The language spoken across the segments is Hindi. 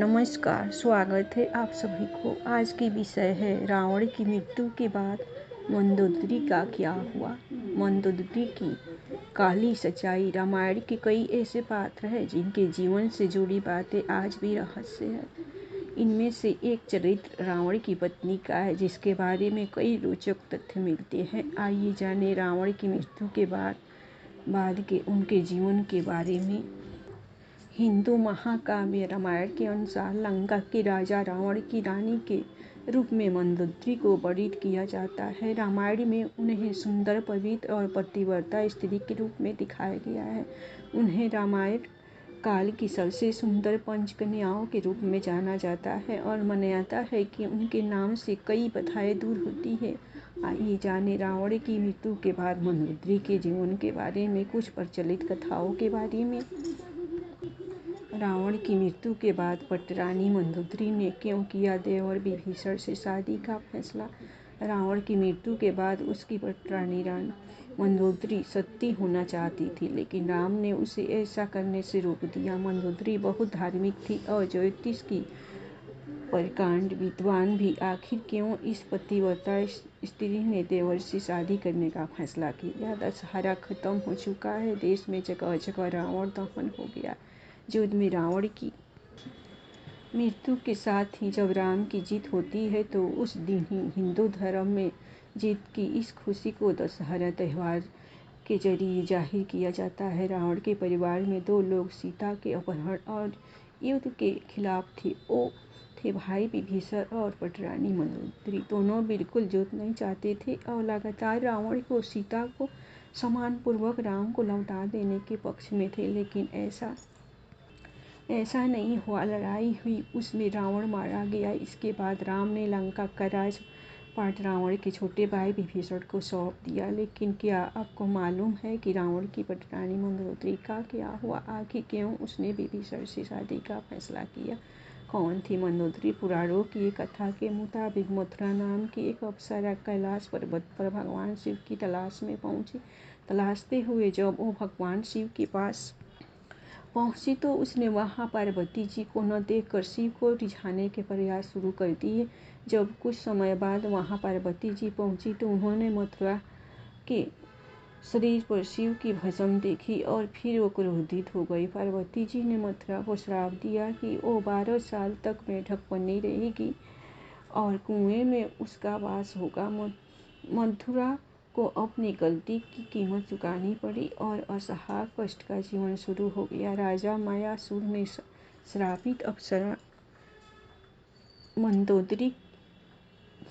नमस्कार, स्वागत है आप सभी को। आज की विषय है रावण की मृत्यु के बाद मंदोदरी का क्या हुआ। मंदोदरी की काली सच्चाई। रामायण के कई ऐसे पात्र हैं जिनके जीवन से जुड़ी बातें आज भी रहस्य है। इनमें से एक चरित्र रावण की पत्नी का है जिसके बारे में कई रोचक तथ्य मिलते हैं। आइए जाने रावण की मृत्यु के बाद के उनके जीवन के बारे में। हिंदू महाकाव्य रामायण के अनुसार लंका के राजा रावण की रानी के रूप में मंदोदरी को वर्णित किया जाता है। रामायण में उन्हें सुंदर, पवित्र और पतिव्रता स्त्री के रूप में दिखाया गया है। उन्हें रामायण काल की सबसे सुंदर पंचकन्याओं के रूप में जाना जाता है और मान्यता है कि उनके नाम से कई बाधाएं दूर होती है। आइए जाने रावण की मृत्यु के बाद मंदोदरी के जीवन के बारे में, कुछ प्रचलित कथाओं के बारे में। रावण की मृत्यु के बाद पटरानी मंदोदरी ने क्यों किया देवर विभीषण से शादी का फैसला। रावण की मृत्यु के बाद उसकी पटरानी रानी मंदोदरी सती होना चाहती थी, लेकिन राम ने उसे ऐसा करने से रोक दिया। मंदोदरी बहुत धार्मिक थी और ज्योतिष की प्रकांड विद्वान भी। आखिर क्यों इस पतिव्रता स्त्री ने देवर से शादी करने का फैसला किया। दशहरा खत्म हो चुका है, देश में जगह जगह रावण दहन हो गया। युद्ध में रावण की मृत्यु के साथ ही जब राम की जीत होती है तो उस दिन ही हिंदू धर्म में जीत की इस खुशी को दशहरा त्यौहार के जरिए जाहिर किया जाता है। रावण के परिवार में दो लोग सीता के अपहरण और युद्ध के खिलाफ थे। वो थे भाई विभीषण और पटरानी मंदोदरी। दोनों बिल्कुल युद्ध नहीं चाहते थे और लगातार रावण को सीता को सम्मानपूर्वक राम को लौटा देने के पक्ष में थे, लेकिन ऐसा नहीं हुआ। लड़ाई हुई, उसमें रावण मारा गया। इसके बाद राम ने लंका का राजपाट रावण के छोटे भाई विभीषण को सौंप दिया। लेकिन क्या आपको मालूम है कि रावण की पटरानी मंदोदरी का क्या हुआ। आखिर क्यों उसने विभीषण से शादी का फैसला किया। कौन थी मंदोदरी। पुराणों की एक कथा के मुताबिक मथुरा नाम की एक अप्सरा कैलाश पर्वत पर भगवान शिव की तलाश में पहुंची। तलाशते हुए जब वो भगवान शिव के पास पहुंची तो उसने वहां पार्वती जी को न देखकर शिव को रिझाने के प्रयास शुरू कर दिए। जब कुछ समय बाद वहां पार्वती जी पहुंची तो उन्होंने मथुरा के शरीर पर शिव की भस्म देखी और फिर वो क्रोधित हो गई। पार्वती जी ने मथुरा को श्राप दिया कि वो 12 साल तक मेढक बनी रहेगी और कुएं में उसका वास होगा। मथुरा को अपनी गलती की कीमत चुकानी पड़ी और असहाय कष्ट का जीवन शुरू हो गया। राजा मायासुर ने श्रापित अप्सरा मंदोदरी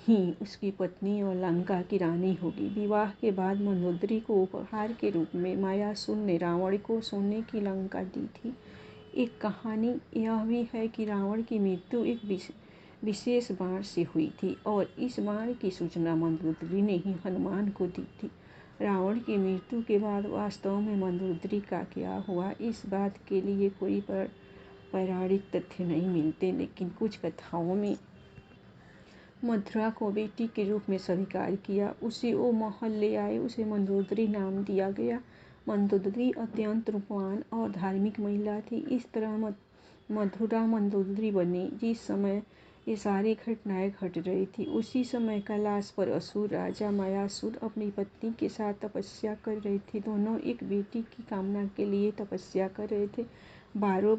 ही उसकी पत्नी और लंका की रानी होगी। विवाह के बाद मंदोदरी को उपहार के रूप में मायासुर ने रावण को सोने की लंका दी थी। एक कहानी यह भी है कि रावण की मृत्यु एक विशेष बाण से हुई थी और इस बाण की सूचना मंदोदरी ने ही हनुमान को दी थी। रावण की मृत्यु के बाद वास्तव में मंदोदरी का क्या हुआ, इस बात के लिए कोई पौराणिक तथ्य नहीं मिलते, लेकिन कुछ कथाओं में मथुरा को बेटी के रूप में स्वीकार किया। उसे वो महल ले आए, उसे मंदोदरी नाम दिया गया। मंदोदरी अत्यंत रूपवान और धार्मिक महिला थी। इस तरह मथुरा मंदोदरी बनी। जिस समय ये सारी घटनाएं घट रही थी उसी समय कैलाश पर असुर राजा मायासुर अपनी पत्नी के साथ तपस्या कर रहे थे। दोनों एक बेटी की कामना के लिए तपस्या कर रहे थे। 12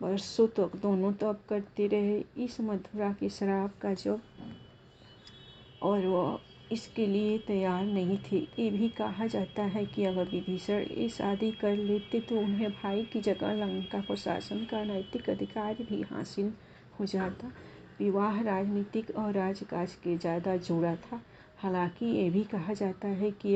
वर्षों तक दोनों तप करते रहे इस मथुरा के श्राप का जब, और वह इसके लिए तैयार नहीं थे। ये भी कहा जाता है कि अगर विभीषण ये शादी कर लेते तो उन्हें भाई की जगह लंका पर शासन का नैतिक अधिकार भी हासिल हो जाता। विवाह राजनीतिक और राजकाज के ज़्यादा जुड़ा था। हालांकि ये भी कहा जाता है कि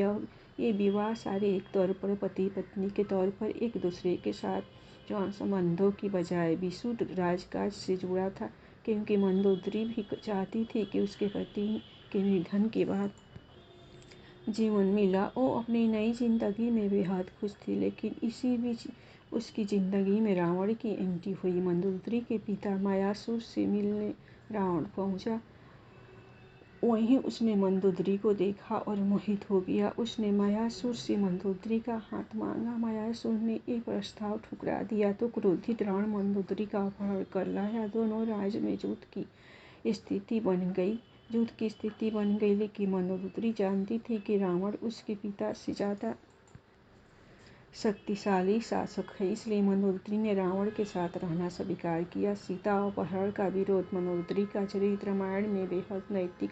ये विवाह शारीरिक तौर पर पति पत्नी के तौर पर एक दूसरे के साथ जौन संबंधों की बजाय विशुद्ध राजकाज से जुड़ा था, क्योंकि मंदोदरी भी चाहती थी कि उसके पति के निधन के बाद जीवन मिला। वो अपनी नई जिंदगी में बेहद खुश थी, लेकिन इसी बीच उसकी जिंदगी में रावण की एंट्री हुई। मंदोदरी के पिता मायासुर से मिलने रावण पहुंचा। वहीं उसने मंदोदरी को देखा और मोहित हो गया। उसने मायासुर से मंदोदरी का हाथ मांगा। मायासुर ने एक प्रस्ताव ठुकरा दिया तो क्रोधित रावण मंदोदरी का अपहरण कर लाया। दोनों राज्य में युद्ध की स्थिति बन गई, लेकिन मंदोदरी जानती थी कि रावण उसके पिता से ज़्यादा शक्तिशाली शासक है, इसलिए मंदोदरी ने रावण के साथ रहना स्वीकार किया। सीता अपहरण का विरोध। मंदोदरी का चरित्र रामायण में बेहद नैतिक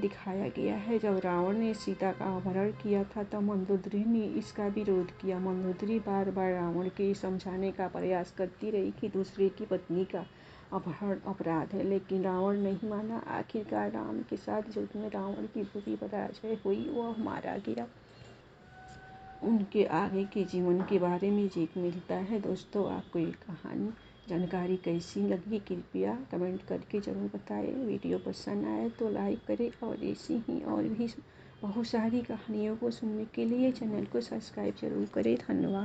दिखाया गया है। जब रावण ने सीता का अपहरण किया था तब मंदोदरी ने इसका विरोध किया। मंदोदरी बार बार रावण के समझाने का प्रयास करती रही कि दूसरे की पत्नी का अपहरण अपराध है, लेकिन रावण नहीं माना। आखिरकार राम के साथ युद्ध में रावण की बुरी पराजय हुई, वह मारा गया। उनके आगे के जीवन के बारे में सीख मिलता है। दोस्तों, आपको ये कहानी जानकारी कैसी लगी कृपया कमेंट करके ज़रूर बताएं। वीडियो पसंद आए तो लाइक करें और ऐसी ही और भी बहुत सारी कहानियों को सुनने के लिए चैनल को सब्सक्राइब जरूर करें। धन्यवाद।